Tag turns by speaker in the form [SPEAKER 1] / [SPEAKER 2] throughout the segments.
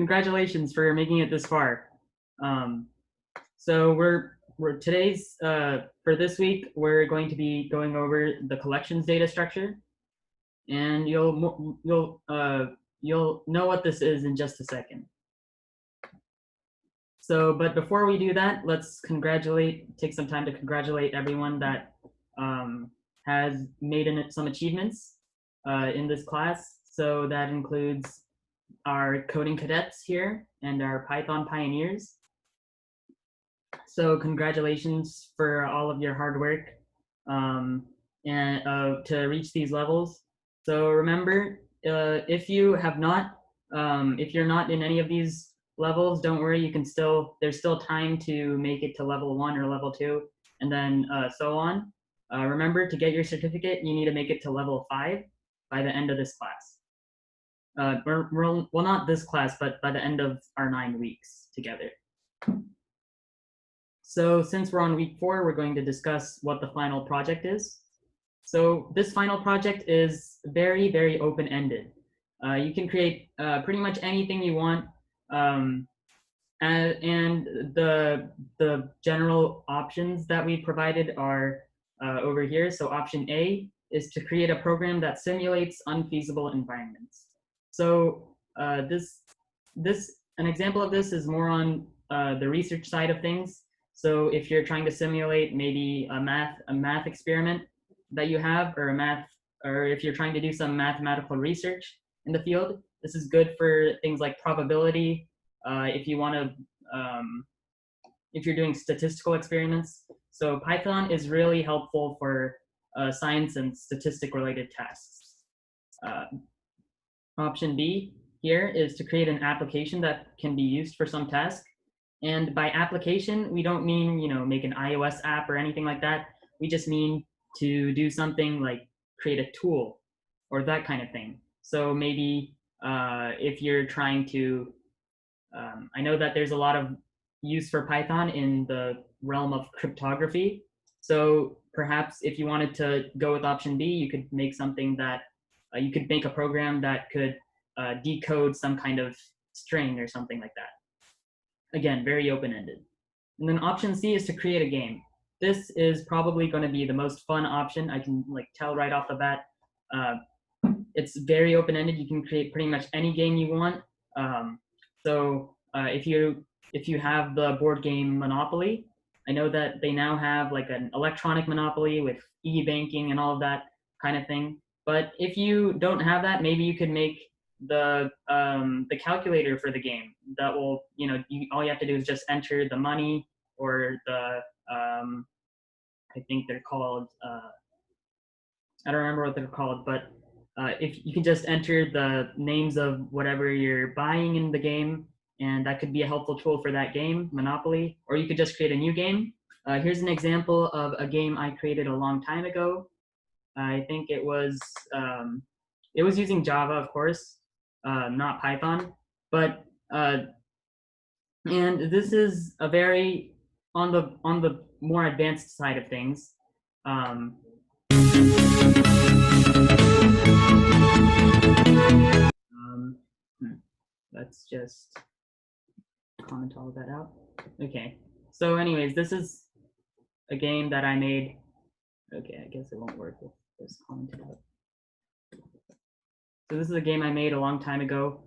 [SPEAKER 1] congratulations for making it this far. So today's for this week we're going to be going over the collections data structure, and you'll know what this is in just a second. So, but before we do that, let's take some time to congratulate everyone that has made some achievements in this class. So that includes our coding cadets here and our Python pioneers. So congratulations for all of your hard work and to reach these levels. So remember, if you have not, if you're not in any of these levels, don't worry, you can there's still time to make it to level 1 or level 2, and then so on. Remember, to get your certificate, you need to make it to level 5 by the end of this class. Well, not this class, but by the end of our 9 weeks together. So since we're on week 4, we're going to discuss what the final project is. So this final project is very, very open-ended. You can create pretty much anything you want. And the general options that we provided are over here. So option A is to create a program that simulates unfeasible environments. So an example of this is more on the research side of things. So if you're trying to simulate maybe a math experiment that you have, or if you're trying to do some mathematical research in the field, this is good for things like probability. If you want to, if you're doing statistical experiments. So Python is really helpful for science and statistic-related tasks. Option B here is to create an application that can be used for some task. And by application, we don't mean, make an iOS app or anything like that. We just mean to do something like create a tool or that kind of thing. So maybe if you're trying to, I know that there's a lot of use for Python in the realm of cryptography. So perhaps if you wanted to go with option B, you could make something that, you could make a program that could decode some kind of string or something like that. Again, very open-ended. And then option C is to create a game. This is probably going to be the most fun option. I can tell right off the bat. It's very open-ended. You can create pretty much any game you want. If you have the board game Monopoly, I know that they now have an electronic Monopoly with e-banking and all of that kind of thing. But if you don't have that, maybe you could make the calculator for the game that will, all you have to do is just enter the money or the I think they're called I don't remember what they're called, but if you can just enter the names of whatever you're buying in the game, and that could be a helpful tool for that game, Monopoly, or you could just create a new game. Here's an example of a game I created a long time ago. I think it was using Java, of course, not Python, but and this is a very on the more advanced side of things. Let's just comment all of that out. Okay, so anyways, this is a game that I made. Okay, I guess it won't work with this commented out. So this is a game I made a long time ago.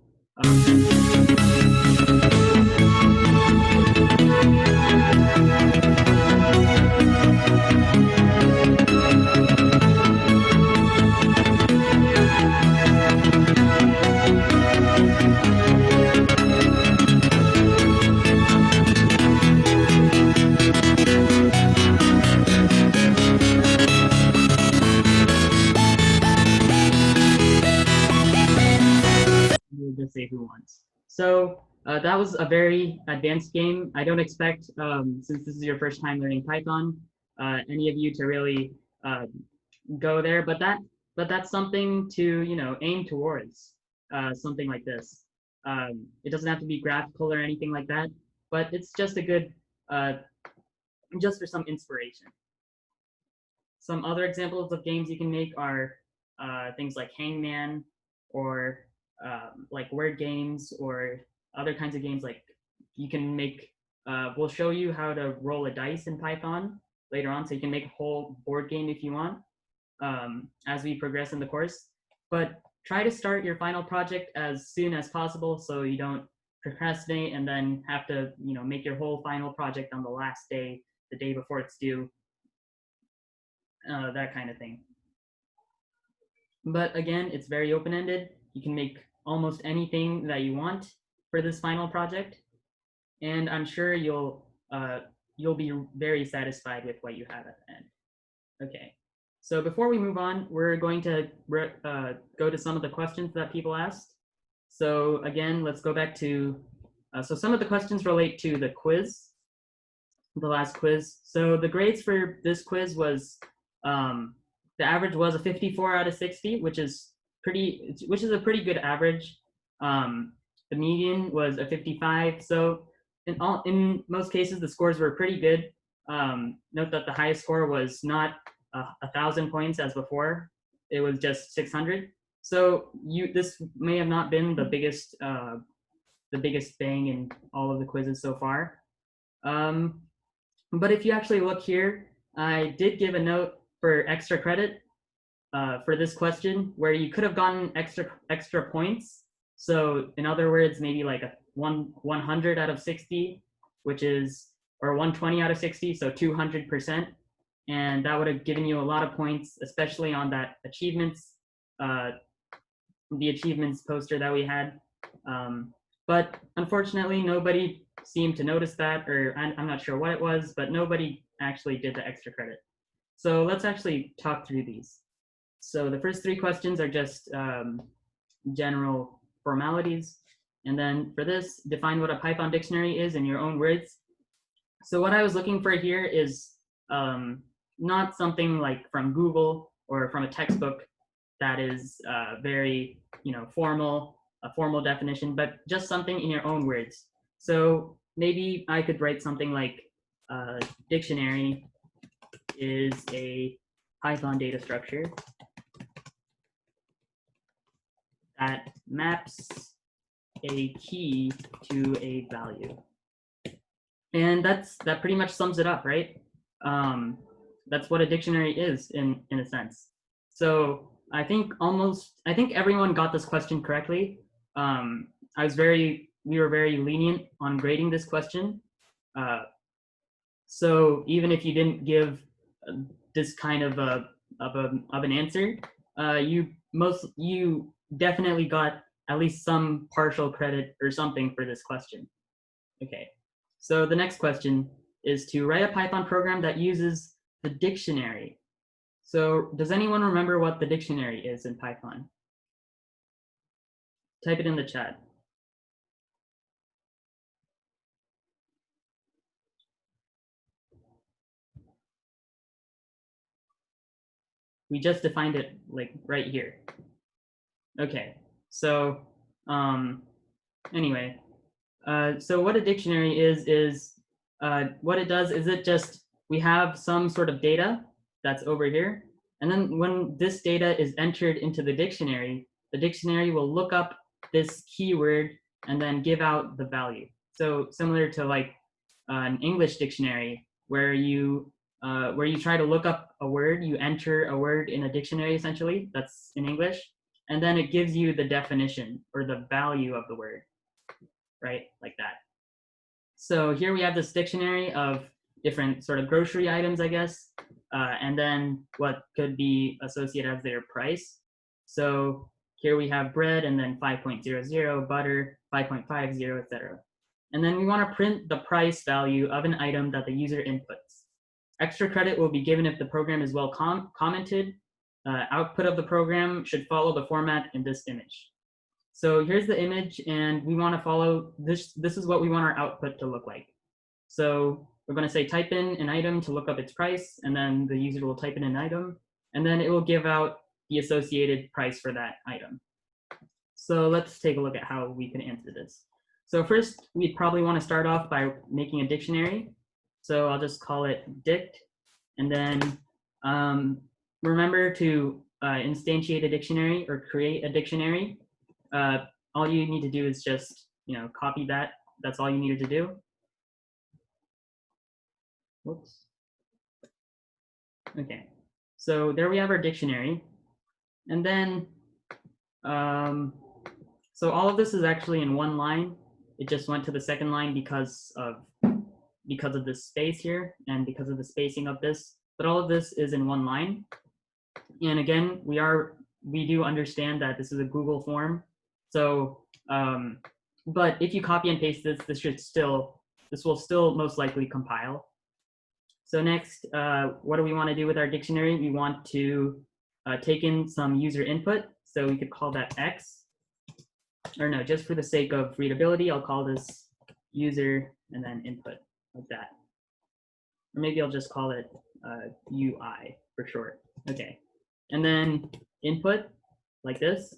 [SPEAKER 1] Just say who wants. So that was a very advanced game. I don't expect, since this is your first time learning Python, any of you to really go there. But that's something to aim towards, something like this. It doesn't have to be graphical or anything like that, but it's just a good, just for some inspiration. Some other examples of games you can make are things like Hangman, or like word games, or other kinds of games, like you can make, we'll show you how to roll a dice in Python later on, so you can make a whole board game if you want, as we progress in the course. But try to start your final project as soon as possible so you don't procrastinate and then have to, make your whole final project on the last day, the day before it's due, that kind of thing. But again, it's very open-ended. You can make almost anything that you want for this final project, and I'm sure you'll be very satisfied with what you have at the end. Okay, so before we move on, we're going to go to some of the questions that people asked. So again, let's go back to, so some of the questions relate to the quiz, the last quiz. So the grades for this quiz was, the average was a 54 out of 60, which is a pretty good average. The median was a 55. So in most cases, the scores were pretty good. Note that the highest score was not 1,000 points as before. It was just 600. So this may have not been the biggest bang in all of the quizzes so far. But if you actually look here, I did give a note for extra credit for this question, where you could have gotten extra points. So in other words, maybe like a 100 out of 60, which is, or 120 out of 60, so 200%. And that would have given you a lot of points, especially on that achievements, the achievements poster that we had. But unfortunately, nobody seemed to notice that, or I'm not sure what it was, but nobody actually did the extra credit. So let's actually talk through these. So the first 3 questions are just general formalities. And then for this, define what a Python dictionary is in your own words. So what I was looking for here is not something like from Google or from a textbook that is very, formal, a formal definition, but just something in your own words. So maybe I could write something like dictionary is a Python data structure that maps a key to a value. And that pretty much sums it up, right? That's what a dictionary is in a sense. So I think everyone got this question correctly. We were very lenient on grading this question. So even if you didn't give this kind of an answer, you definitely got at least some partial credit or something for this question. Okay, so the next question is to write a Python program that uses the dictionary. So does anyone remember what the dictionary is in Python? Type it in the chat. We just defined it like right here. Okay, so anyway, so what a dictionary is what it does is we have some sort of data that's over here, and then when this data is entered into the dictionary will look up this keyword and then give out the value. So similar to like an English dictionary where you try to look up a word, you enter a word in a dictionary essentially, that's in English, and then it gives you the definition or the value of the word, right? Like that. So here we have this dictionary of different sort of grocery items, I guess, and then what could be associated as their price. So here we have bread and then 5.00, butter, 5.50, etc. And then we want to print the price value of an item that the user inputs. Extra credit will be given if the program is well commented. Output of the program should follow the format in this image. So here's the image, and we want to follow this. This is what we want our output to look like. So we're going to say type in an item to look up its price, and then the user will type in an item, and then it will give out the associated price for that item. So let's take a look at how we can answer this. So first, we'd probably want to start off by making a dictionary. So I'll just call it dict, and then remember to instantiate a dictionary or create a dictionary. All you need to do is just copy that. That's all you needed to do. Whoops. Okay, so there we have our dictionary. And then, so all of this is actually in one line. It just went to the second line because of this space here and because of the spacing of this. But all of this is in one line. And again, we do understand that this is a Google form. So, but if you copy and paste this, this will still most likely compile. So next, what do we want to do with our dictionary? We want to take in some user input. So we could call that X. Or no, just for the sake of readability, I'll call this user and then input, like that. Or maybe I'll just call it UI for short. Okay. And then input, like this.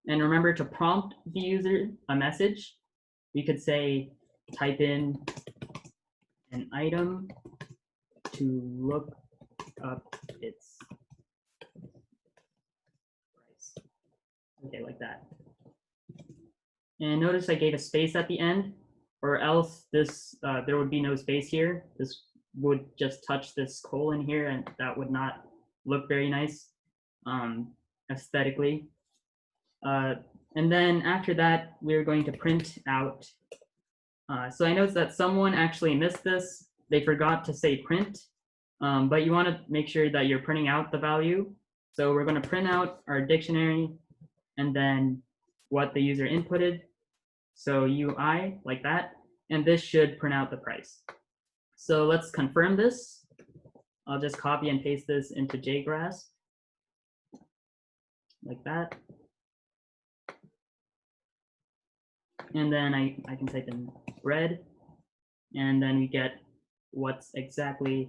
[SPEAKER 1] And remember to prompt the user a message. We could say, type in an item to look up its price. Okay, like that. And notice I gave a space at the end, or else this there would be no space here. This would just touch this colon here, and that would not look very nice aesthetically. And then after that, we're going to print out. So I noticed that someone actually missed this. They forgot to say print, but you want to make sure that you're printing out the value. So we're going to print out our dictionary and then what the user inputted. So UI, like that. And this should print out the price. So let's confirm this. I'll just copy and paste this into JGrass, like that. And then I can type in red, and then we get what's exactly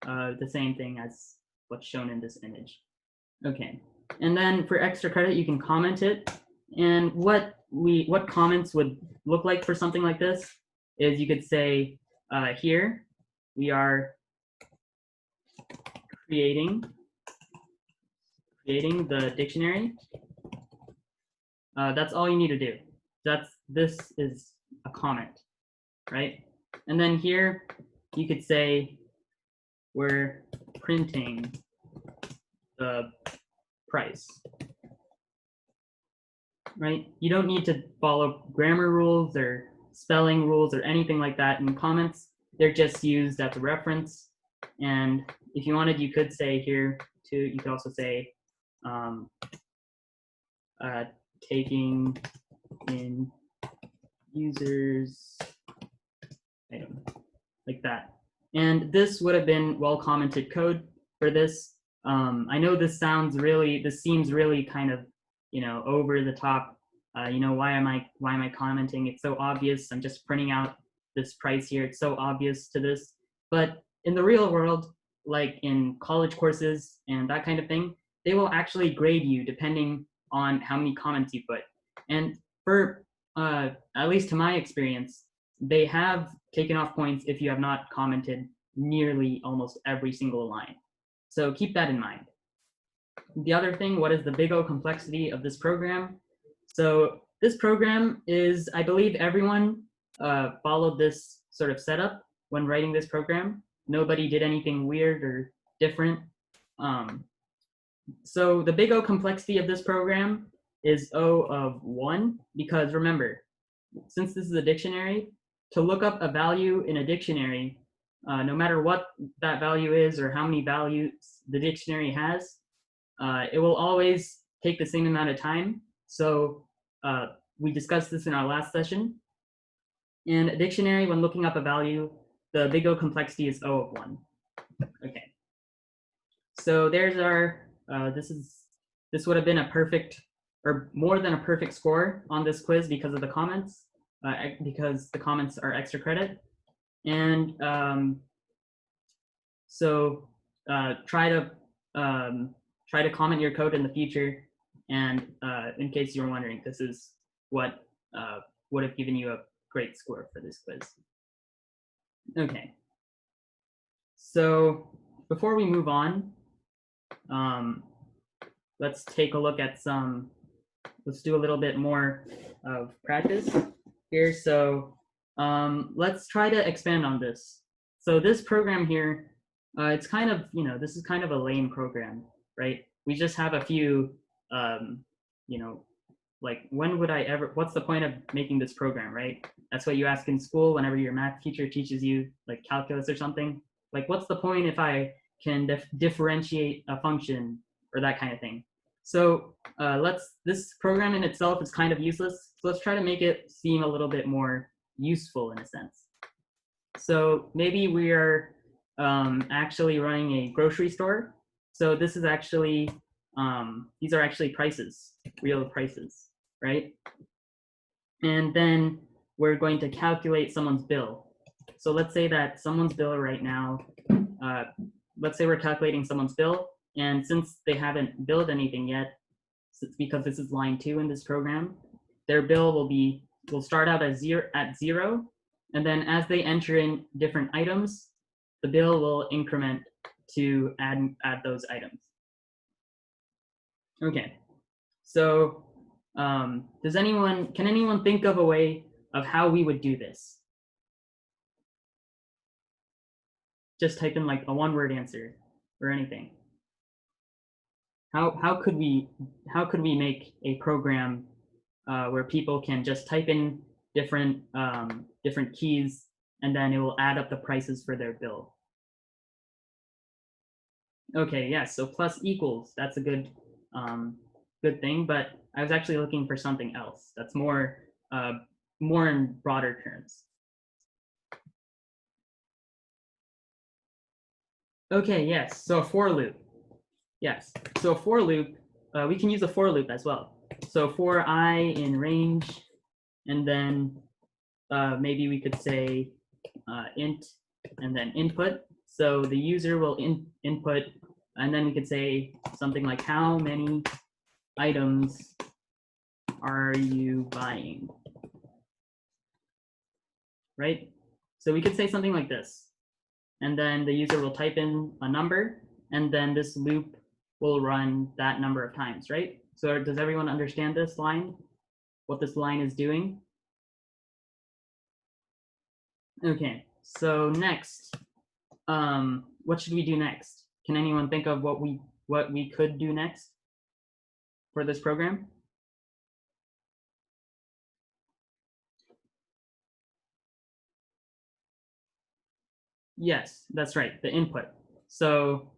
[SPEAKER 1] the same thing as what's shown in this image. Okay, and then for extra credit, you can comment it. And what comments would look like for something like this is you could say, here we are creating the dictionary. That's all you need to do. This is a comment, right? And then here you could say we're printing the price, right? You don't need to follow grammar rules or spelling rules or anything like that in comments. They're just used as a reference. And if you wanted, you could say here too, you could also say taking in users item, like that. And this would have been well commented code for this. I know this seems really kind of, over the top. Why am I commenting? It's so obvious. I'm just printing out this price here. It's so obvious to this. But in the real world, like in college courses and that kind of thing, they will actually grade you depending on how many comments you put. And for at least to my experience, they have taken off points if you have not commented nearly almost every single line. So keep that in mind. The other thing, what is the big O complexity of this program? So this program is, I believe everyone followed this sort of setup when writing this program. Nobody did anything weird or different. So the big O complexity of this program is O of 1, because remember, since this is a dictionary, to look up a value in a dictionary, no matter what that value is or how many values the dictionary has, it will always take the same amount of time. So we discussed this in our last session. In a dictionary, when looking up a value, the big O complexity is O of 1. Okay. So there's our, this would have been a perfect, or more than a perfect score on this quiz because of the comments, because the comments are extra credit. And so try to comment your code in the future. And in case you're wondering, this is what would have given you a great score for this quiz. Okay. So before we move on, let's take a look at let's do a little bit more of practice. here. So let's try to expand on this. So this program here, it's kind of, this is kind of a lame program, right? We just have a few, like what's the point of making this program, right? That's what you ask in school whenever your math teacher teaches you like calculus or something. Like, what's the point if I can differentiate a function or that kind of thing? So this program in itself is kind of useless. So let's try to make it seem a little bit more useful in a sense. So maybe we are actually running a grocery store. So this is actually, these are actually prices, real prices, right? And then we're going to calculate someone's bill. So let's say that someone's bill right now, let's say we're calculating someone's bill, and since they haven't billed anything yet, because this is line 2 in this program, their bill will start out at zero, and then as they enter in different items, the bill will increment to add those items. Okay, so can anyone think of a way of how we would do this? Just type in like a one-word answer or anything. How could we make a program where people can just type in different keys and then it will add up the prices for their bill? Okay, yes, so plus equals, that's a good thing, but I was actually looking for something else that's more in broader terms. Okay, yes, so a for loop. Yes, so a for loop, we can use a for loop as well. So for I in range, and then maybe we could say int and then input. So the user will input, and then we could say something like, how many items are you buying? Right? So we could say something like this. And then the user will type in a number, and then this loop will run that number of times, right? So does everyone understand this line? What this line is doing? Okay, so next, what should we do next? Can anyone think of what we could do next for this program? Yes, that's right, the input. So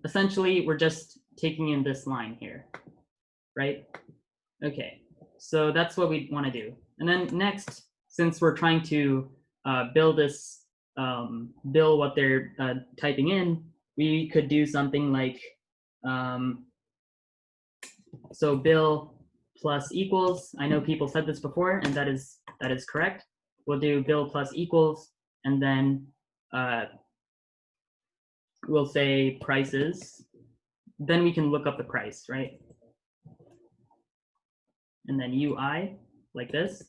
[SPEAKER 1] essentially, we're just taking in this line here, right? Okay, so that's what we want to do. And then next, since we're trying to bill what they're typing in, we could do something like, so bill plus equals. I know people said this before, and that is correct. We'll do bill plus equals, and then we'll say prices. Then we can look up the price, right? And then UI, like this.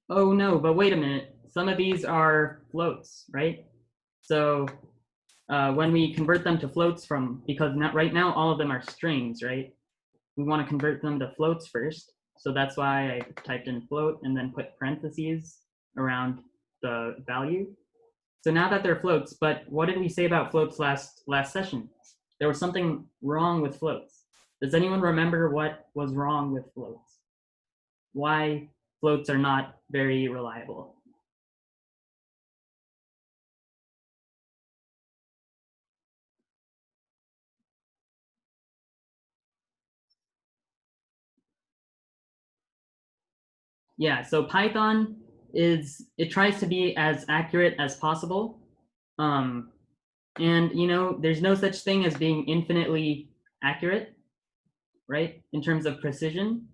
[SPEAKER 1] Oh no, but wait a minute. Some of these are floats, right? So when we convert them to floats because right now all of them are strings, right? We want to convert them to floats first. So that's why I typed in float and then put parentheses around the value. So now that they're floats, but what did we say about floats last session? There was something wrong with floats. Does anyone remember what was wrong with floats? Why floats are not very reliable? Yeah, so Python it tries to be as accurate as possible. And there's no such thing as being infinitely accurate, right? In terms of precision,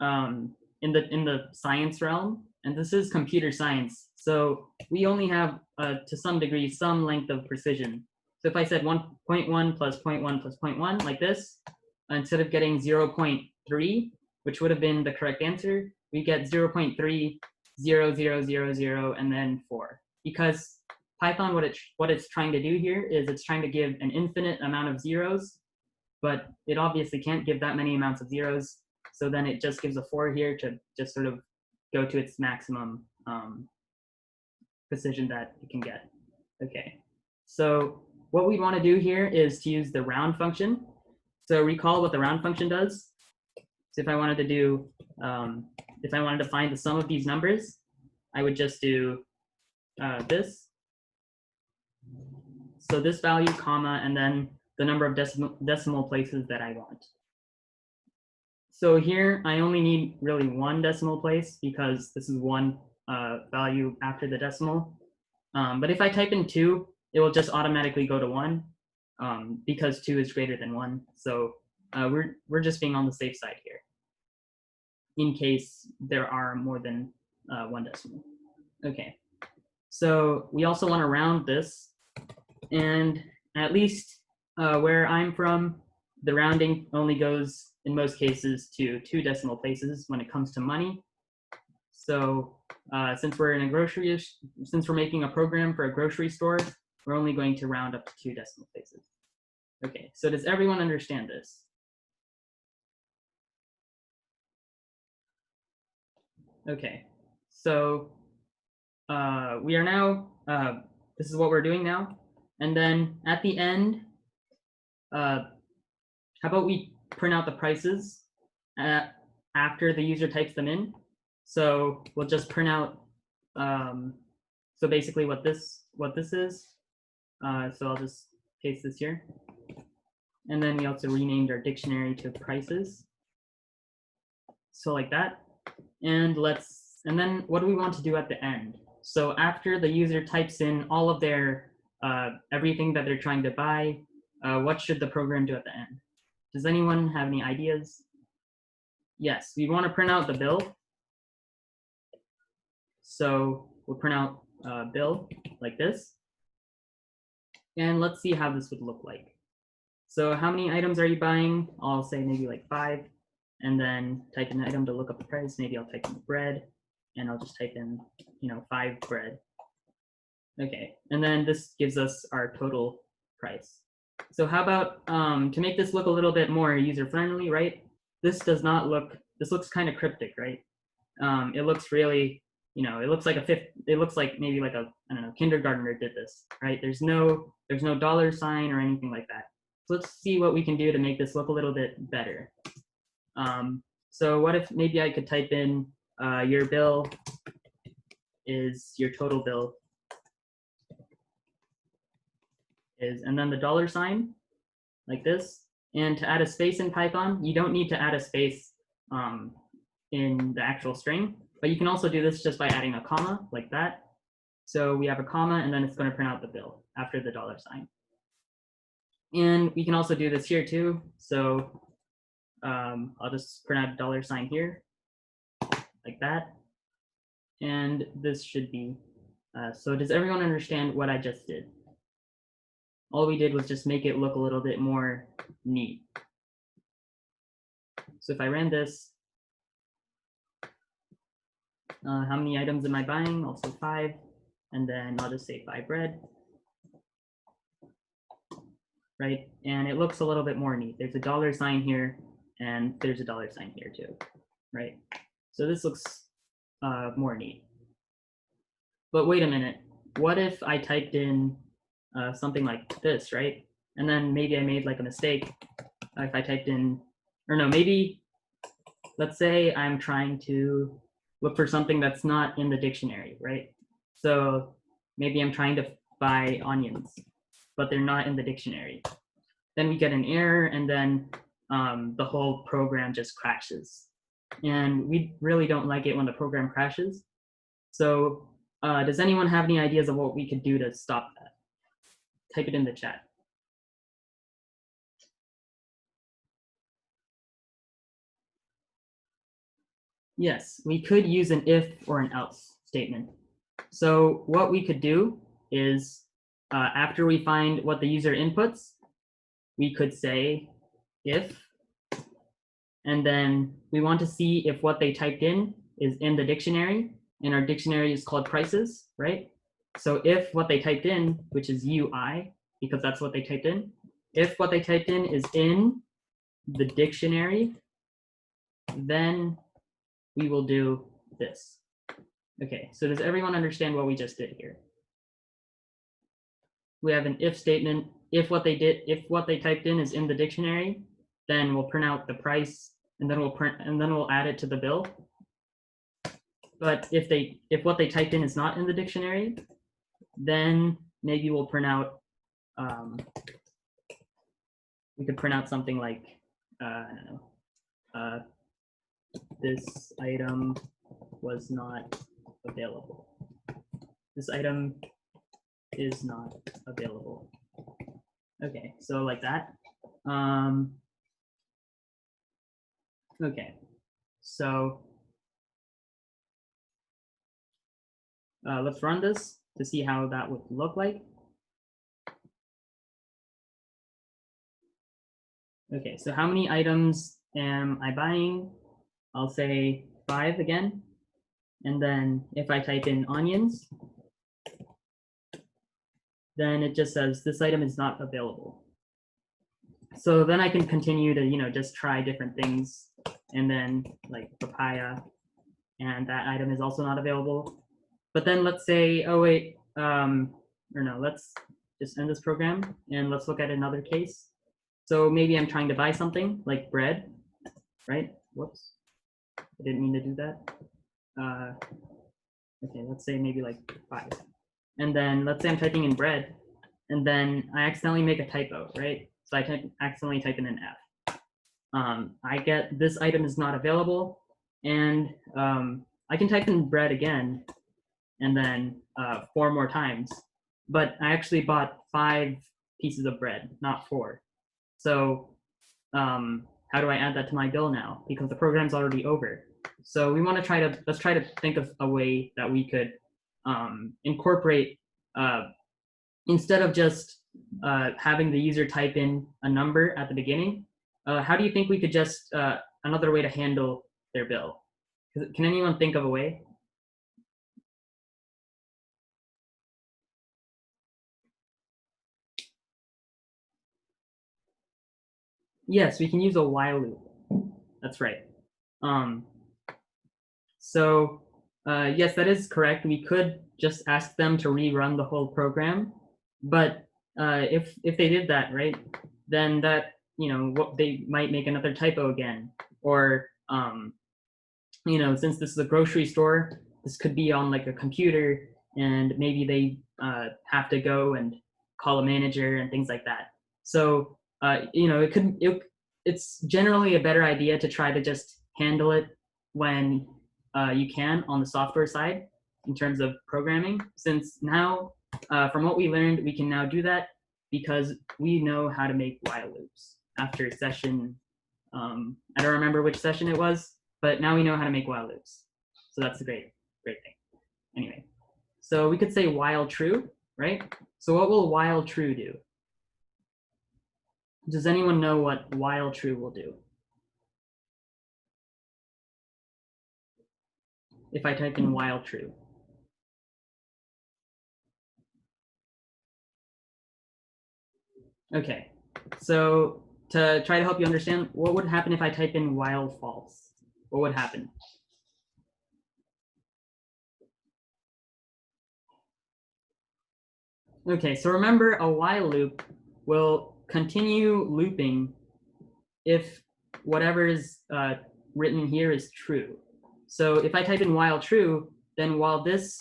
[SPEAKER 1] in the science realm, and this is computer science. So we only have, to some degree, some length of precision. So if I said 1.1 plus 0.1 plus 0.1 like this, instead of getting 0.3, which would have been the correct answer, we get 0.3, 0, 0, 0, 0, and then 4. Because Python, what it's trying to do here is it's trying to give an infinite amount of zeros, but it obviously can't give that many amounts of zeros. So then it just gives a 4 here to just sort of go to its maximum precision that it can get. Okay, so what we want to do here is to use the round function. So recall what the round function does. So if I wanted to do, if I wanted to find the sum of these numbers, I would just do this. So this value, comma, and then the number of decimal places that I want. So here I only need really one decimal place because this is one value after the decimal. But if I type in 2, it will just automatically go to 1 because 2 is greater than 1. So we're just being on the safe side here in case there are more than one decimal. Okay, so we also want to round this, and at least where I'm from, the rounding only goes in most cases to 2 decimal places when it comes to money. So since we're making a program for a grocery store, we're only going to round up to 2 decimal places. Okay, so does everyone understand this? Okay, so we are now, this is what we're doing now. And then at the end, how about we print out the prices after the user types them in? So we'll just print out, so basically what this is. So I'll just paste this here. And then we also renamed our dictionary to prices. So like that. And then what do we want to do at the end? So after the user types in all of their, everything that they're trying to buy, what should the program do at the end? Does anyone have any ideas? Yes, we want to print out the bill. So we'll print out bill like this. And let's see how this would look like. So how many items are you buying? I'll say maybe like 5, and then type in an item to look up the price. Maybe I'll type in bread, and I'll just type in, 5 bread. Okay, and then this gives us our total price. So how about to make this look a little bit more user-friendly, right? This looks kind of cryptic, right? It looks really, it looks like maybe like a, I don't know, kindergartner did this, right? There's no $ sign or anything like that. So let's see what we can do to make this look a little bit better. So what if maybe I could type in your bill is, your total bill is, and then the $ sign like this. And to add a space in Python, you don't need to add a space in the actual string, but you can also do this just by adding a comma like that. So we have a comma, and then it's going to print out the bill after the $ sign. And we can also do this here too. So I'll just print out a $ sign here like that. And this should be, so does everyone understand what I just did? All we did was just make it look a little bit more neat. So if I ran this, how many items am I buying? I'll say 5, and then I'll just say 5 bread. Right, and it looks a little bit more neat. There's a $ sign here, and there's a $ sign here too, right? So this looks more neat. But wait a minute, what if I typed in something like this, right? And then maybe I made like a mistake. If I typed in, or no, maybe, let's say I'm trying to look for something that's not in the dictionary, right? So maybe I'm trying to buy onions, but they're not in the dictionary. Then we get an error, and then the whole program just crashes. And we really don't like it when the program crashes. So does anyone have any ideas of what we could do to stop that? Type it in the chat. Yes, we could use an if or an else statement. So what we could do is after we find what the user inputs, we could say if, and then we want to see if what they typed in is in the dictionary, and our dictionary is called prices, right? So if what they typed in, which is UI, because that's what they typed in, if what they typed in is in the dictionary, then we will do this. Okay, so does everyone understand what we just did here? We have an if statement. If what they typed in is in the dictionary, then we'll print out the price, and then we'll add it to the bill. But if what they typed in is not in the dictionary, then maybe we'll print out, we could print out something like, I don't know, this item was not available. This item is not available. Okay, so like that. Okay, so let's run this to see how that would look like. Okay, so how many items am I buying? I'll say 5 again. And then if I type in onions, then it just says this item is not available. So then I can continue to, just try different things. And then like papaya, and that item is also not available. But then let's say, oh wait, or no, let's just end this program and let's look at another case. So maybe I'm trying to buy something like bread, right? Whoops, I didn't mean to do that. Okay, let's say maybe like 5. And then let's say I'm typing in bread, and then I accidentally make a typo, right? So I accidentally type in an F. I get this item is not available, and I can type in bread again, and then 4 more times. But I actually bought 5 pieces of bread, not 4. So how do I add that to my bill now? Because the program's already over. So we want to let's try to think of a way that we could incorporate, instead of just having the user type in a number at the beginning, how do you think we could just, another way to handle their bill? Can anyone think of a way? Yes, we can use a while loop. That's right. So yes, that is correct. We could just ask them to rerun the whole program, but if they did that, right, then that, what they might make another typo again, or since this is a grocery store, this could be on like a computer, and maybe they have to go and call a manager and things like that. So it's generally a better idea to try to just handle it when you can on the software side in terms of programming, since now from what we learned, we can now do that because we know how to make while loops after session, I don't remember which session it was, but now we know how to make while loops. So that's a great thing. Anyway, so we could say while true, right? So what will while true do? Does anyone know what while true will do? If I type in while true. Okay, so to try to help you understand, what would happen if I type in while false? What would happen? Okay, so remember, a while loop will continue looping if whatever is written here is true. So if I type in while true, then while this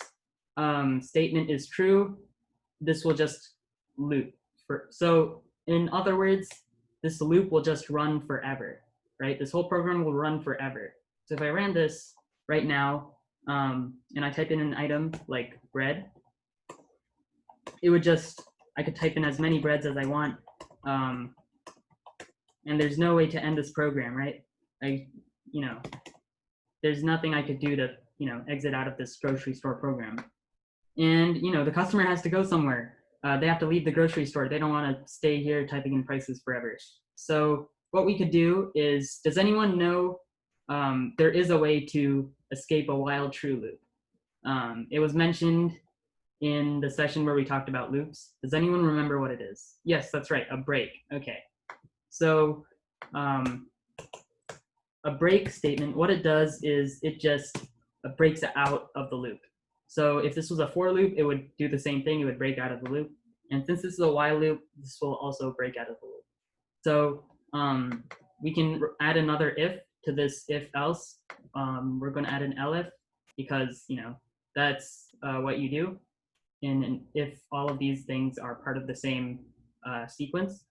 [SPEAKER 1] statement is true, this will just loop. So in other words, this loop will just run forever, right? This whole program will run forever. So if I ran this right now, and I type in an item like bread, it would just, I could type in as many breads as I want, and there's no way to end this program, right? There's nothing I could do to, exit out of this grocery store program. And, the customer has to go somewhere. They have to leave the grocery store. They don't want to stay here typing in prices forever. So what we could do is, does anyone know there is a way to escape a while true loop? It was mentioned in the session where we talked about loops. Does anyone remember what it is? Yes, that's right, a break. Okay. So a break statement, what it does is it just breaks it out of the loop. So if this was a for loop, it would do the same thing. It would break out of the loop. And since this is a while loop, this will also break out of the loop. So we can add another if to this if else. We're going to add an elif because that's what you do in if all of these things are part of the same sequence.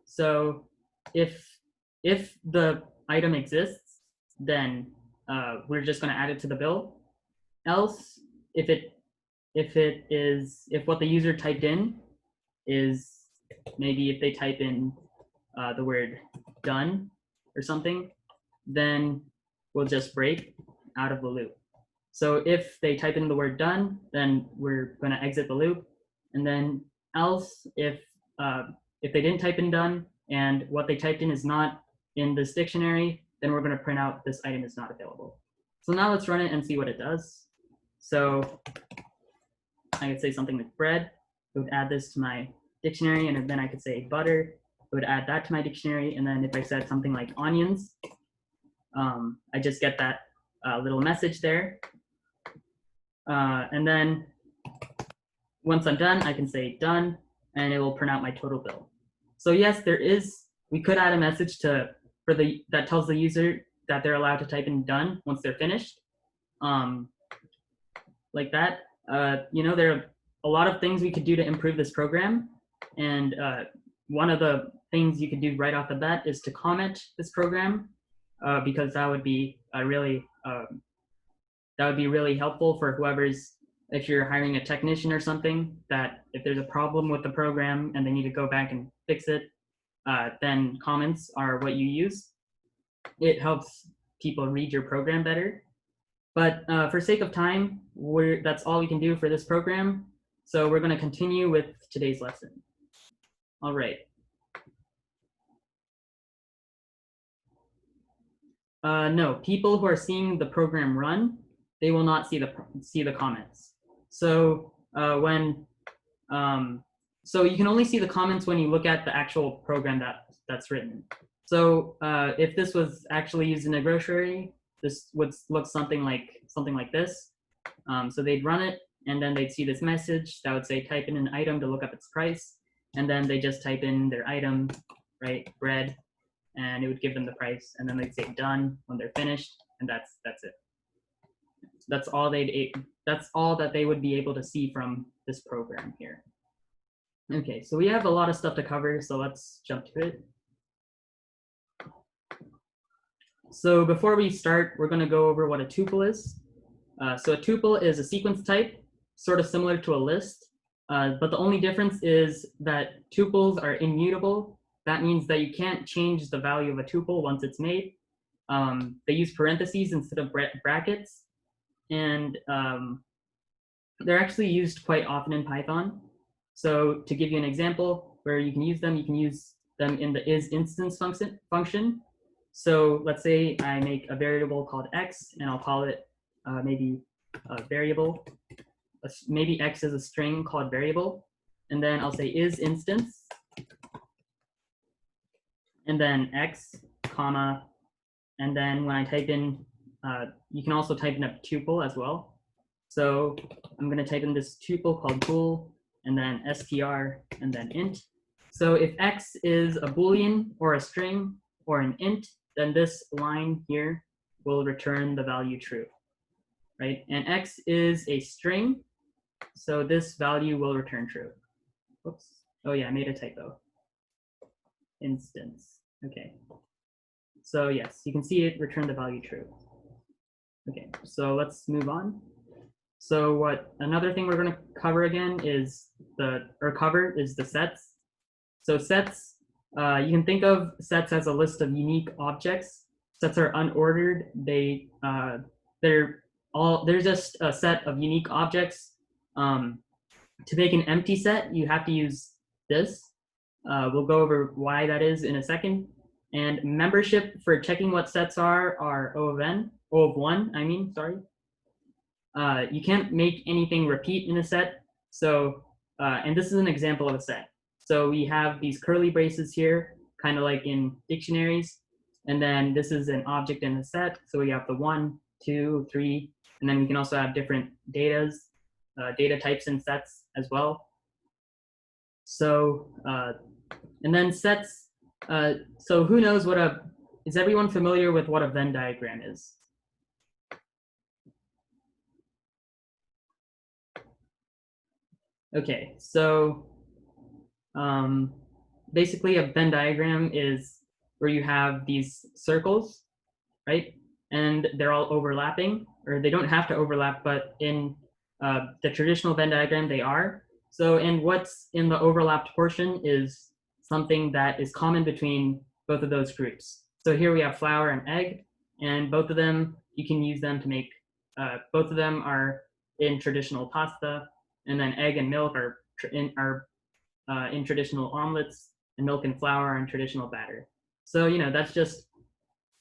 [SPEAKER 1] So if the item exists, then we're just going to add it to the bill. Else, if what the user typed in is, maybe if they type in the word done or something, then we'll just break out of the loop. So if they type in the word done, then we're going to exit the loop. And then else, if they didn't type in done and what they typed in is not in this dictionary, then we're going to print out this item is not available. So now let's run it and see what it does. So I could say something like bread. It would add this to my dictionary, and then I could say butter. It would add that to my dictionary. And then if I said something like onions, I just get that little message there. And then once I'm done, I can say done, and it will print out my total bill. So yes, we could add a message that tells the user that they're allowed to type in done once they're finished. Like that. There are a lot of things we could do to improve this program. And one of the things you could do right off the bat is to comment this program, because that would be really helpful for if you're hiring a technician or something, that if there's a problem with the program and they need to go back and fix it, then comments are what you use. It helps people read your program better. But for sake of time, that's all we can do for this program. So we're going to continue with today's lesson. All right. No, people who are seeing the program run, they will not see the comments. So so you can only see the comments when you look at the actual program that's written. So if this was actually used in a grocery, this would look something like this. So they'd run it, and then they'd see this message that would say type in an item to look up its price, and then they just type in their item, right, bread, and it would give them the price, and then they'd say done when they're finished, and that's it. That's all that they would be able to see from this program here. Okay, so we have a lot of stuff to cover, so let's jump to it. So before we start, we're going to go over what a tuple is. So a tuple is a sequence type, sort of similar to a list, but the only difference is that tuples are immutable. That means that you can't change the value of a tuple once it's made. They use parentheses instead of brackets, and they're actually used quite often in Python. So to give you an example where you can use them in the isInstance function. So let's say I make a variable called x, and I'll call it maybe a variable. Maybe x is a string called variable, and then I'll say isInstance, and then x, comma, and then when I type in, you can also type in a tuple as well. So I'm going to type in this tuple called bool, and then str, and then int. So if x is a boolean or a string or an int, then this line here will return the value true, right? And x is a string, so this value will return true. Oops. Oh yeah, I made a typo. Instance. Okay. So yes, you can see it returned the value true. Okay, so let's move on. So another thing we're going to cover again is the sets. So sets, you can think of sets as a list of unique objects. Sets are unordered. They're just a set of unique objects. To make an empty set, you have to use this. We'll go over why that is in a second. And membership for checking what sets are O of 1, I mean, sorry. You can't make anything repeat in a set. So, and this is an example of a set. So we have these curly braces here, kind of like in dictionaries. And then this is an object in a set. So we have the 1, 2, 3, And then we can also have different data types and sets as well. So, and then sets, so who knows what is everyone familiar with what a Venn diagram is? Okay, so basically a Venn diagram is where you have these circles, right? And they're all overlapping, or they don't have to overlap, but in the traditional Venn diagram, they are. So, and what's in the overlapped portion is something that is common between both of those groups. So here we have flour and egg, and both of them, you can use them to make, both of them are in traditional pasta, and then egg and milk are in traditional omelets, and milk and flour are in traditional batter. So, you know, that's just,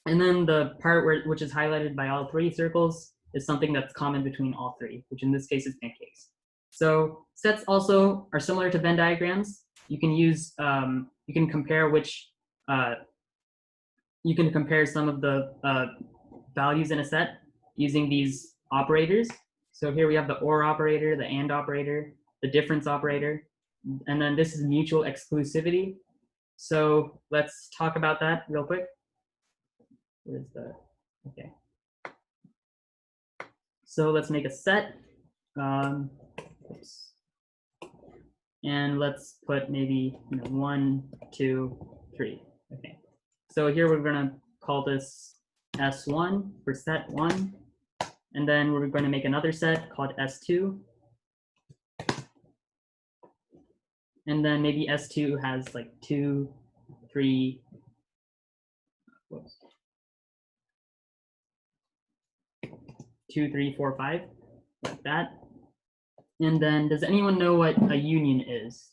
[SPEAKER 1] and then the part which is highlighted by all three circles is something that's common between all three, which in this case is pancakes. So sets also are similar to Venn diagrams. You can use, you can compare you can compare some of the values in a set using these operators. So here we have the OR operator, the AND operator, the difference operator, and then this is mutual exclusivity. So let's talk about that real quick. Where's the, okay. So let's make a set. Oops. And let's put maybe 1, 2, 3. Okay. So here we're going to call this S1 for set 1. And then we're going to make another set called S2. And then maybe S2 has like 2, 3, whoops. 2, 3, 4, 5, like that. And then does anyone know what a union is?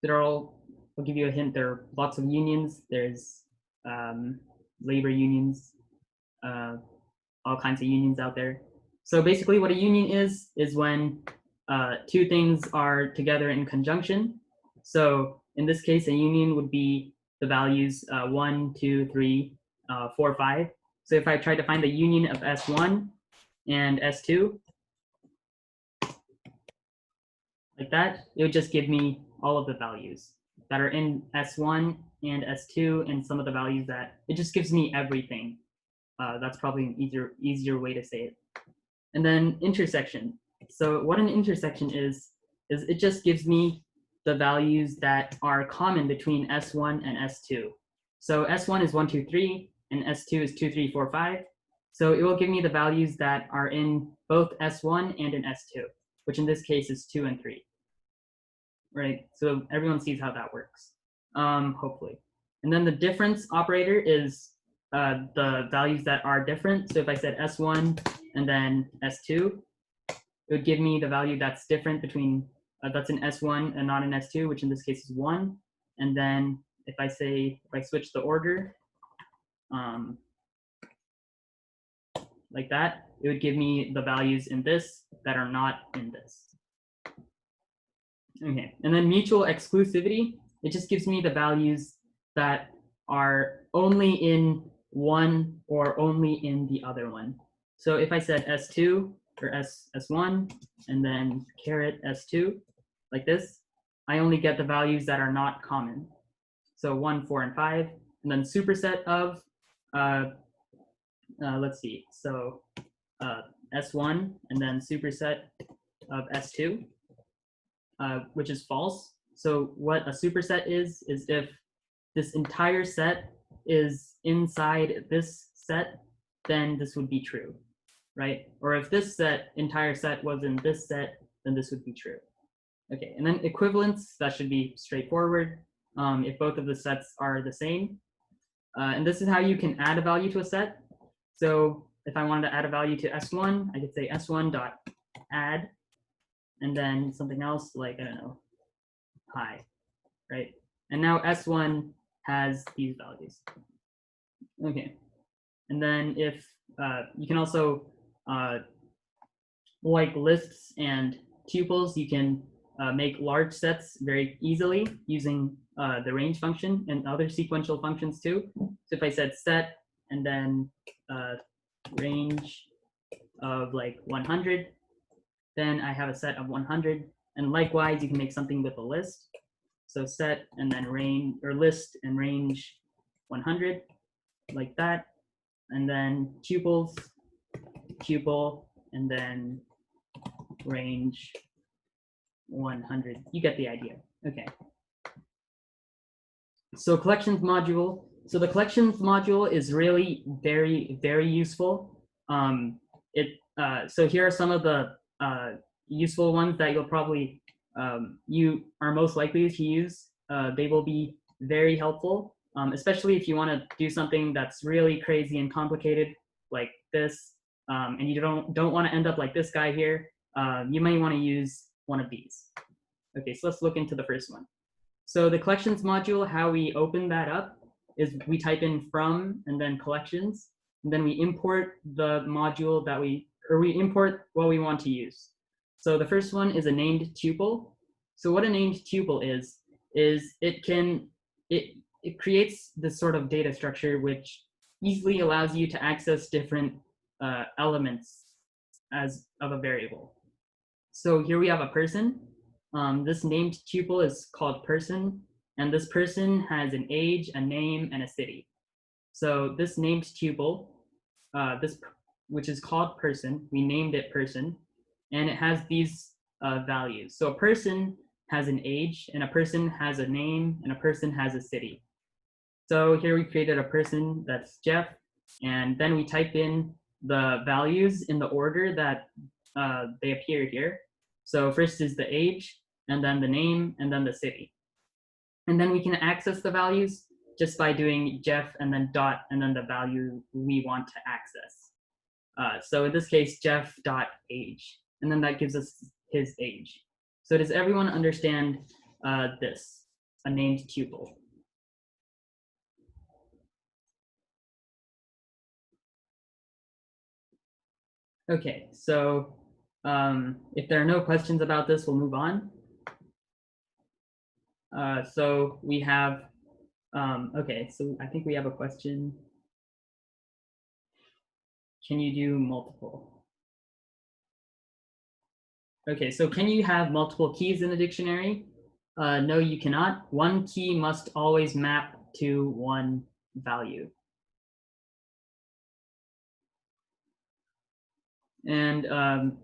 [SPEAKER 1] I'll give you a hint. There are lots of unions. There's labor unions, all kinds of unions out there. So basically what a union is when two things are together in conjunction. So in this case, a union would be the values 1, 2, 3, 4, 5. So if I try to find the union of S1 and S2, like that, it would just give me all of the values that are in S1 and S2 and some of the values that, it just gives me everything. That's probably an easier way to say it. And then intersection. So what an intersection is it just gives me the values that are common between S1 and S2. So S1 is 1, 2, 3, and S2 is 2, 3, 4, 5. So it will give me the values that are in both S1 and in S2, which in this case is 2 and 3. Right, so everyone sees how that works, hopefully. And then the difference operator is the values that are different. So if I said S1 and then S2, it would give me the value that's different between, that's in S1 and not in S2, which in this case is 1. And then if I switch the order, like that, it would give me the values in this that are not in this. Okay, and then mutual exclusivity, it just gives me the values that are only in one or only in the other one. So if I said S2 or S1 and then caret S2, like this, I only get the values that are not common. So 1, 4, and 5, and then superset of, let's see, so S1 and then superset of S2. Which is false. So what a superset is if this entire set is inside this set, then this would be true, right? Or if this entire set was in this set, then this would be true. Okay, and then equivalence, that should be straightforward if both of the sets are the same. And this is how you can add a value to a set. So if I wanted to add a value to S1, I could say S1.add, and then something else like, I don't know, hi, right? And now S1 has these values. Okay, and then if you can also, like lists and tuples, you can make large sets very easily using the range function and other sequential functions too. So if I said set and then range of like 100, then I have a set of 100. And likewise, you can make something with a list. So set and then range, or list and range 100, like that. And then tuples, tuple, and then range 100. You get the idea. Okay. So collections module. So the collections module is really very, very useful. So here are some of the useful ones that you'll probably, you are most likely to use. They will be very helpful, especially if you want to do something that's really crazy and complicated like this, and you don't want to end up like this guy here. You might want to use one of these. Okay, so let's look into the first one. So the collections module, how we open that up is we type in from and then collections, and then we import the module that we import what we want to use. So the first one is a named tuple. So what a named tuple is it creates this sort of data structure which easily allows you to access different elements as of a variable. So here we have a person. This named tuple is called person, and this person has an age, a name, and a city. So this named tuple, which is called person, we named it person, and it has these values. So a person has an age, and a person has a name, and a person has a city. So here we created a person that's Jeff, and then we type in the values in the order that they appear here. So first is the age, and then the name, and then the city. And then we can access the values just by doing Jeff and then dot and then the value we want to access. So in this case, Jeff dot age, and then that gives us his age. So does everyone understand this, a named tuple? Okay, so if there are no questions about this, we'll move on. So we have, okay, so I think we have a question. Can you do multiple? Okay, so can you have multiple keys in a dictionary? No, you cannot. One key must always map to one value. And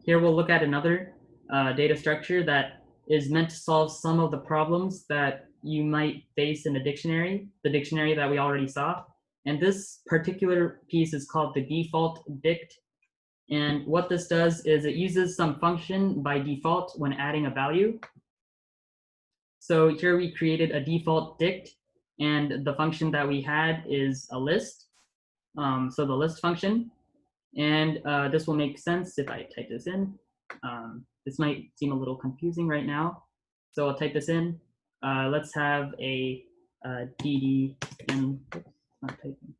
[SPEAKER 1] here we'll look at another data structure that is meant to solve some of the problems that you might face in the dictionary that we already saw. And this particular piece is called the defaultdict. And what this does is it uses some function by default when adding a value. So here we created a defaultdict, and the function that we had is a list. So the list function. And this will make sense if I type this in. This might seem a little confusing right now. So I'll type this in. Let's have a DD, and not typing.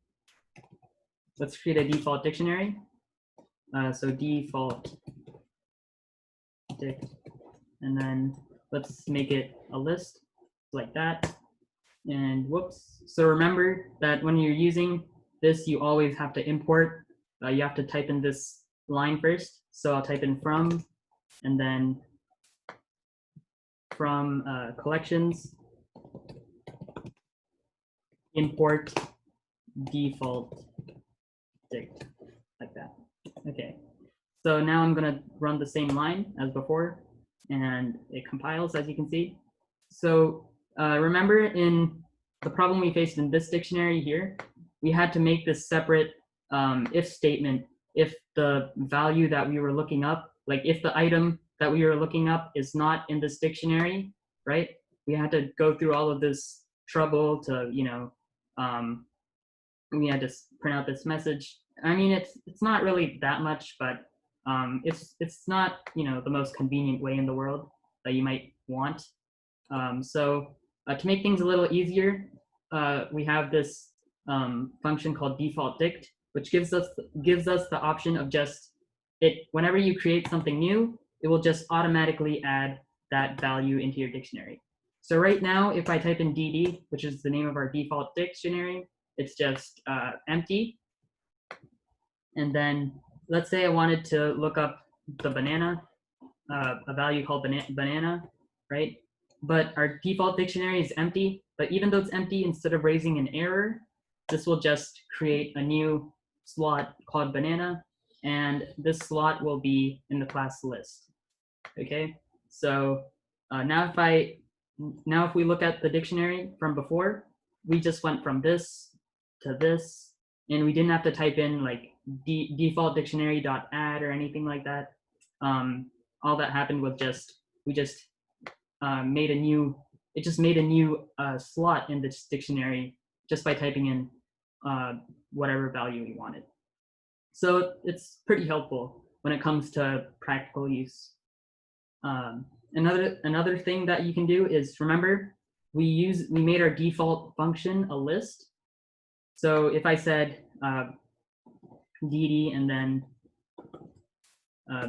[SPEAKER 1] Let's create a default dictionary. So default dict, and then let's make it a list like that. And whoops. So remember that when you're using this, you always have to import. You have to type in this line first. So I'll type in from, and then from collections, import default dict, like that. Okay, so now I'm gonna run the same line as before, and it compiles, as you can see. So remember in the problem we faced in this dictionary here, we had to make this separate if statement if the value that we were looking up, like if the item that we were looking up is not in this dictionary, right? We had to go through all of this trouble to, you know, we had to print out this message. I mean, it's not really that much, but it's not, you know, the most convenient way in the world that you might want. So to make things a little easier, we have this function called defaultdict, which gives us the option of just whenever you create something new, it will just automatically add that value into your dictionary. So right now, if I type in DD, which is the name of our default dictionary, it's just empty. And then let's say I wanted to look up the banana, a value called banana, right? But our default dictionary is empty. But even though it's empty, instead of raising an error, this will just create a new slot called banana, and this slot will be in the class list. Okay, so now if we look at the dictionary from before, we just went from this to this, and we didn't have to type in like default dictionary.add or anything like that. All that happened was we just made a new slot in this dictionary just by typing in whatever value we wanted. So it's pretty helpful when it comes to practical use. Another thing that you can do is, remember, we made our default function a list. So if I said dd and then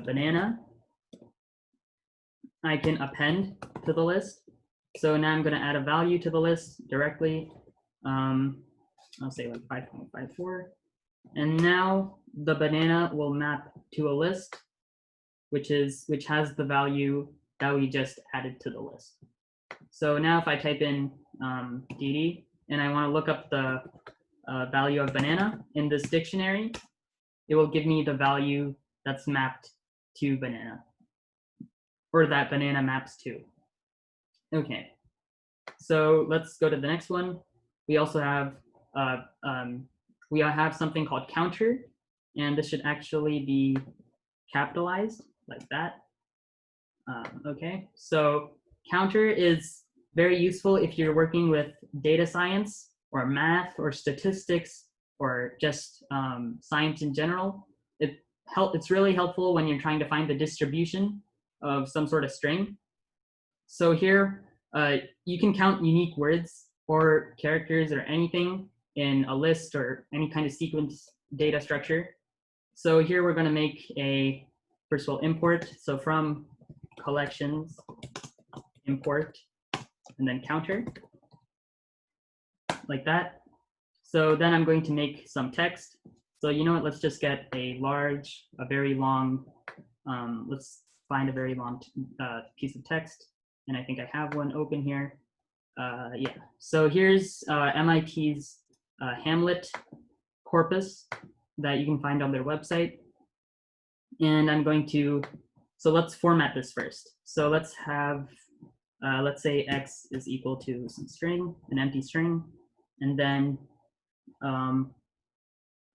[SPEAKER 1] banana, I can append to the list. So now I'm going to add a value to the list directly. I'll say like 5.54. And now the banana will map to a list, which has the value that we just added to the list. So now if I type in dd and I want to look up the value of banana in this dictionary, it will give me the value that's mapped to banana, or that banana maps to. Okay, so let's go to the next one. We also have something called counter, and this should actually be capitalized like that. Okay, so counter is very useful if you're working with data science or math or statistics or just science in general. It's really helpful when you're trying to find the distribution of some sort of string. So here, you can count unique words or characters or anything in a list or any kind of sequence data structure. So here we're going to make a, first of all, import. So from collections, import, and then counter, like that. So then I'm going to make some text. So you know what, let's just get a very long, let's find a very long piece of text. And I think I have one open here. Yeah, so here's MIT's Hamlet corpus that you can find on their website. And I'm going to, so let's format this first. So let's have, let's say x is equal to some string, an empty string. And then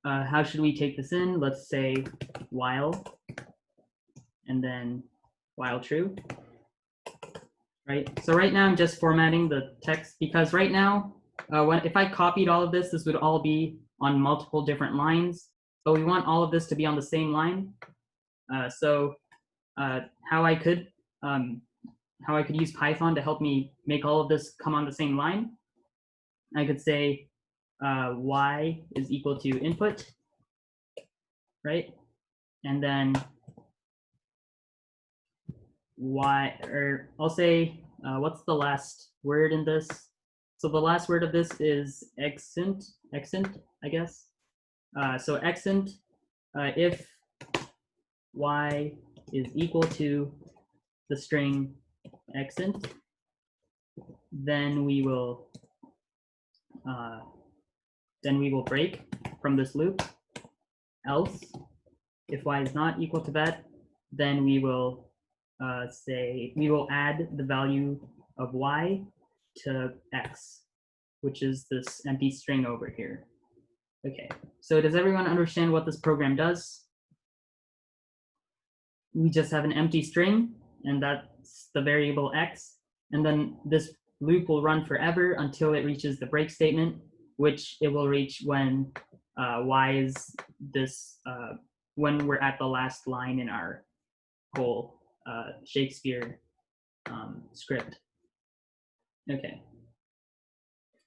[SPEAKER 1] how should we take this in? Let's say while, and then while true. Right, so right now I'm just formatting the text because right now, if I copied all of this, this would all be on multiple different lines, but we want all of this to be on the same line. So how I could use Python to help me make all of this come on the same line, I could say y is equal to input, right? And then y, or I'll say, what's the last word in this? So the last word of this is exint, I guess. So exint, if y is equal to the string exint, then we will break from this loop. Else, if y is not equal to that, then we will say we will add the value of y to x, which is this empty string over here. Okay, so does everyone understand what this program does? We just have an empty string, and that's the variable x, and then this loop will run forever until it reaches the break statement, which it will reach when y is this, when we're at the last line in our whole Shakespeare script. Okay.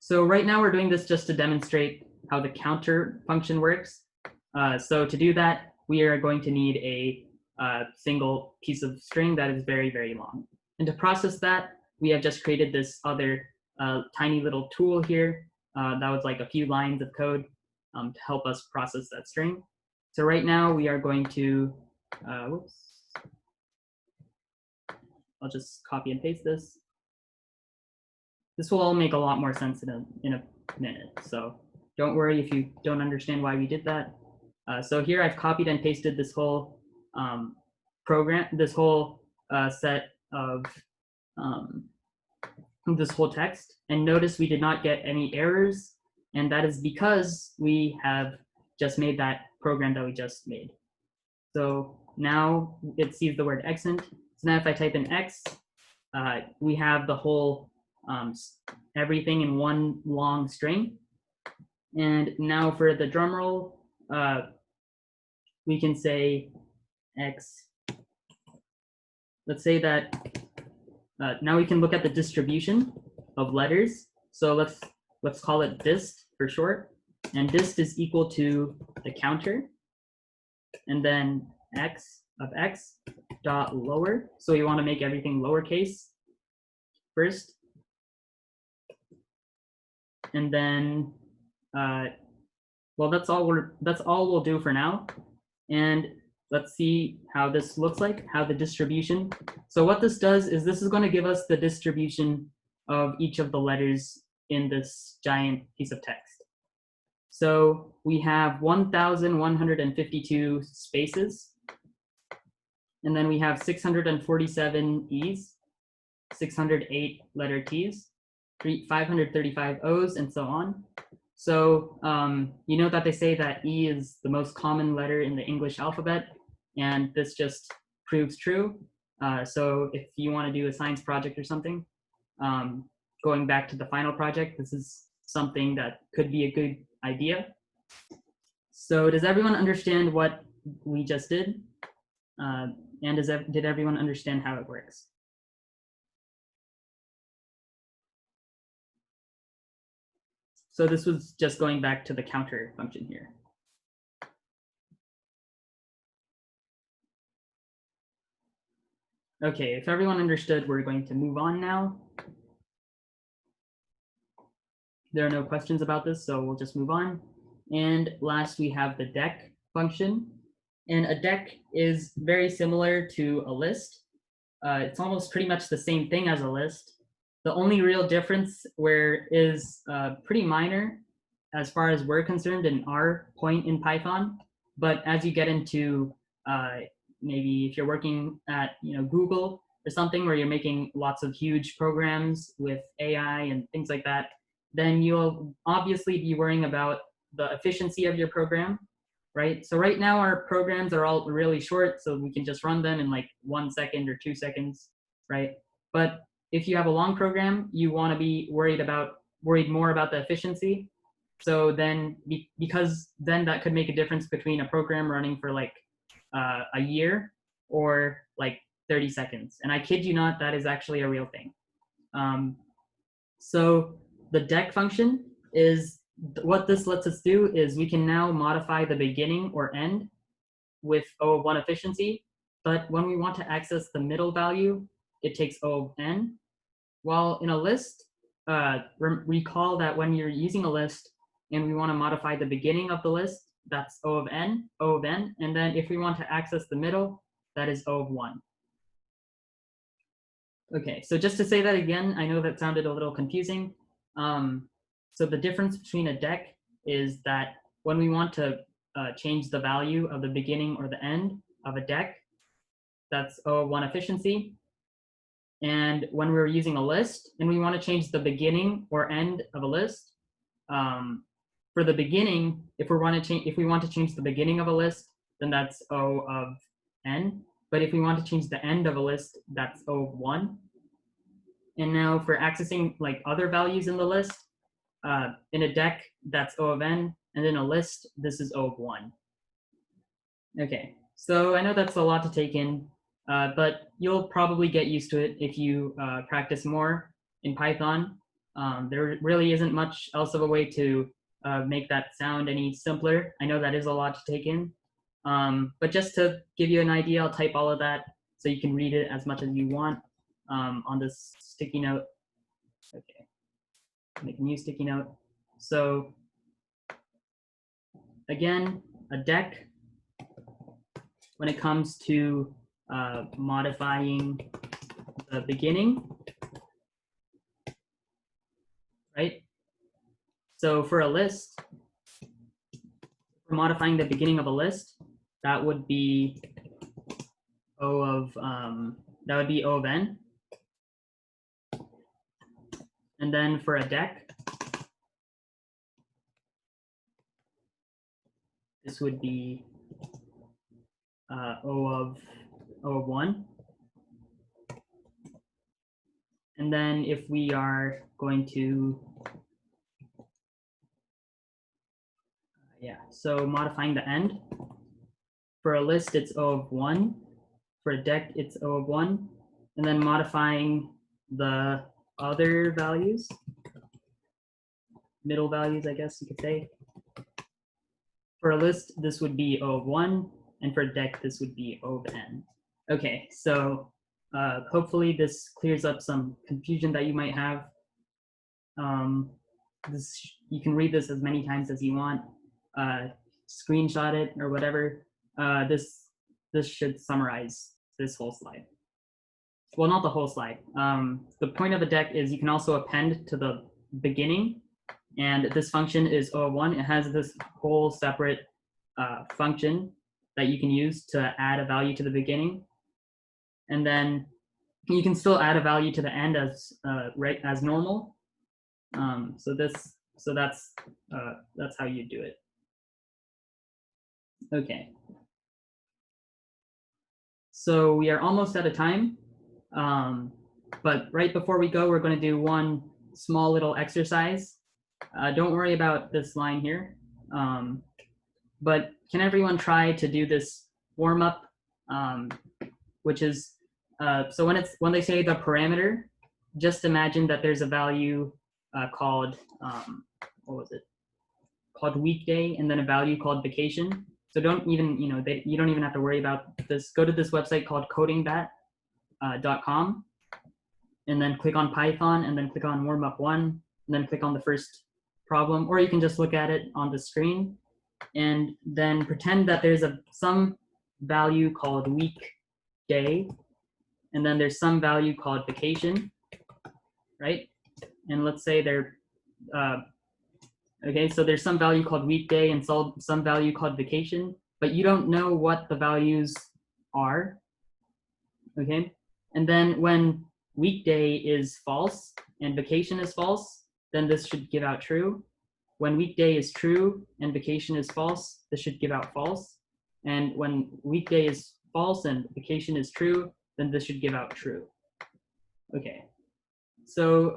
[SPEAKER 1] So right now we're doing this just to demonstrate how the counter function works. So to do that, we are going to need a single piece of string that is very, very long. And to process that, we have just created this other tiny little tool here that was like a few lines of code to help us process that string. So right now we are going to, whoops, I'll just copy and paste this. This will all make a lot more sense in a minute. So don't worry if you don't understand why we did that. So here I've copied and pasted this whole program, this whole set of this whole text. And notice we did not get any errors. And that is because we have just made that program that we just made. So now it sees the word accent. So now if I type in X, we have the whole everything in one long string. And now for the drum roll, we can say X. Let's say that now we can look at the distribution of letters. So let's call it dist for short. And dist is equal to the counter. And then X of X dot lower. So we want to make everything lowercase first. And then, well, that's all we'll do for now. And let's see how this looks like, how the distribution. So what this does is this is going to give us the distribution of each of the letters in this giant piece of text. So we have 1,152 spaces. And then we have 647 E's, 608 letter T's, 535 O's, and so on. So you know that they say that E is the most common letter in the English alphabet, and this just proves true. So if you want to do a science project or something, going back to the final project, this is something that could be a good idea. So does everyone understand what we just did? And did everyone understand how it works? So this was just going back to the counter function here. Okay, if everyone understood, we're going to move on now. There are no questions about this, so we'll just move on. And last, we have the deque function. And a deque is very similar to a list. It's almost pretty much the same thing as a list. The only real difference is pretty minor as far as we're concerned in our point in Python. But as you get into maybe if you're working at Google or something where you're making lots of huge programs with AI and things like that, then you'll obviously be worrying about the efficiency of your program, right? So right now our programs are all really short, so we can just run them in like 1 second or 2 seconds, right? But if you have a long program, you want to be worried more about the efficiency. So then, because then that could make a difference between a program running for like a year or like 30 seconds. And I kid you not, that is actually a real thing. So the deque function is, what this lets us do is we can now modify the beginning or end with O of 1 efficiency. But when we want to access the middle value, it takes O of n. While in a list, recall that when you're using a list and we want to modify the beginning of the list, that's O of n, and then if we want to access the middle, that is O of 1. Okay, so just to say that again, I know that sounded a little confusing. So the difference between a deque is that when we want to change the value of the beginning or the end of a deque, that's O of 1 efficiency. And when we're using a list and we want to change the beginning or end of a list, for the beginning, if we want to change the beginning of a list, then that's O of n. But if we want to change the end of a list, that's O of 1. And now for accessing like other values in the list, in a deque, that's O of n, and in a list, this is O of 1. Okay, so I know that's a lot to take in, but you'll probably get used to it if you practice more in Python. There really isn't much else of a way to make that sound any simpler. I know that is a lot to take in, but just to give you an idea, I'll type all of that so you can read it as much as you want. on this sticky note. Okay, make a new sticky note. So again, a deque, when it comes to modifying the beginning, right? So for a list, for modifying the beginning of a list, that would be O of n. And then for a deque, this would be O of 1. And then if we are going to, so modifying the end, for a list, it's O of 1. For a deque, it's O of 1. And then modifying the other values, middle values, I guess you could say. For a list, this would be O of 1. And for a deque, this would be O of n. Okay, so hopefully this clears up some confusion that you might have. You can read this as many times as you want, screenshot it or whatever. This should summarize this whole slide. Well, not the whole slide. The point of a deque is you can also append to the beginning, and this function is O of 1. It has this whole separate function that you can use to add a value to the beginning, and then you can still add a value to the end as right as normal. So that's how you do it. Okay. So we are almost out of time, but right before we go, we're going to do one small little exercise. Don't worry about this line here, but can everyone try to do this warm up, which is so when they say the parameter, just imagine that there's a value called what was it? Called weekday, and then a value called vacation. So don't even, you don't even have to worry about this. Go to this website called codingbat.com, and then click on Python, and then click on warm up 1, and then click on the first problem, or you can just look at it on the screen, and then pretend that there's some value called weekday, and then there's some value called vacation, right? And let's say they're okay, so there's some value called weekday and some value called vacation, but you don't know what the values are, okay? And then when weekday is false and vacation is false, then this should give out true. When weekday is true and vacation is false, this should give out false. And when weekday is false and vacation is true, then this should give out true. Okay, so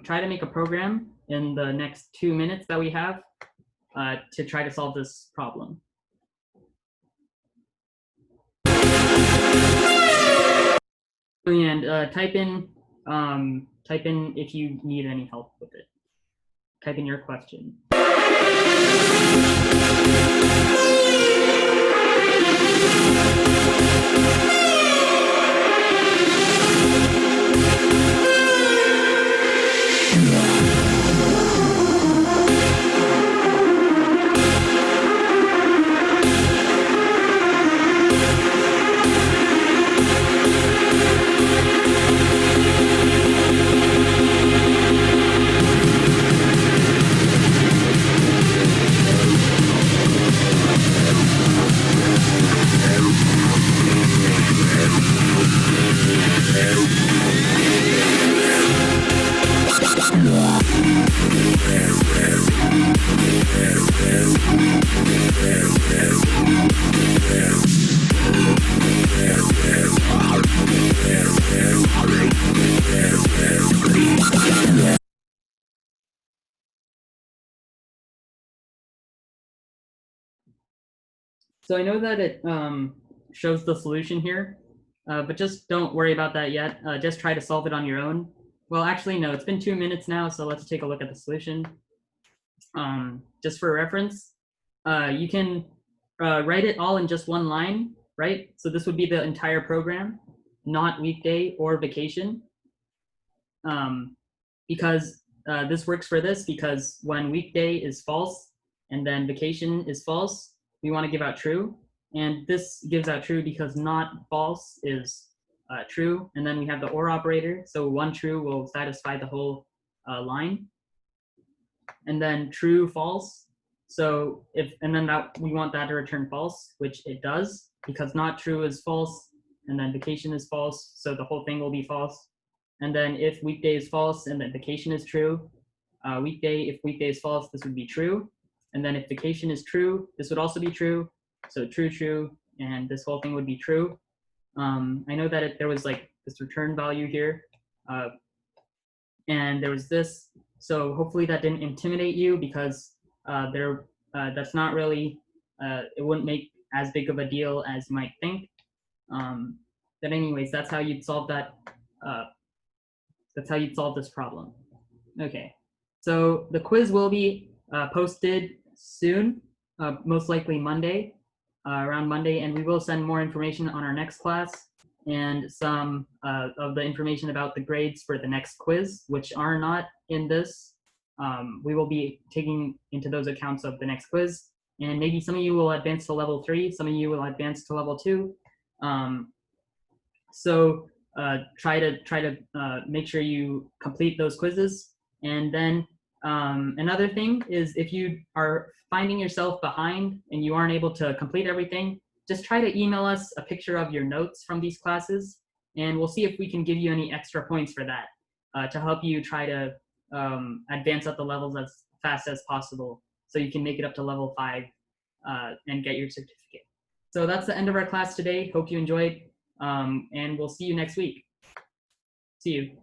[SPEAKER 1] try to make a program in the next 2 minutes that we have to try to solve this problem. And type in if you need any help with it. Type in your question. So I know that it shows the solution here, but just don't worry about that yet. Just try to solve it on your own. Well, actually, no, it's been 2 minutes now, so let's take a look at the solution. Just for reference, you can write it all in just one line, right? So this would be the entire program, not weekday or vacation. because this works for this, because when weekday is false and then vacation is false, we want to give out true. And this gives out true because not false is true. And then we have the or operator. So one true will satisfy the whole line. And then true, false. So and then that we want that to return false, which it does, because not true is false, and then vacation is false. So the whole thing will be false. And then if weekday is false and then vacation is true, if weekday is false, this would be true. And then if vacation is true, this would also be true. So true, true, and this whole thing would be true. I know that there was like this return value here, and there was this. So hopefully that didn't intimidate you, because that's not really, it wouldn't make as big of a deal as you might think. But anyways, that's how you'd solve that. That's how you'd solve this problem. Okay, so the quiz will be posted soon, most likely Monday, around Monday, and we will send more information on our next class and some of the information about the grades for the next quiz, which are not in this. We will be taking into those accounts of the next quiz, and maybe some of you will advance to level 3, some of you will advance to level 2. So try to make sure you complete those quizzes. And then another thing is, if you are finding yourself behind and you aren't able to complete everything, just try to email us a picture of your notes from these classes, and we'll see if we can give you any extra points for that, to help you try to advance up the levels as fast as possible, so you can make it up to level 5 and get your certificate. So that's the end of our class today. Hope you enjoyed, and we'll see you next week. See you.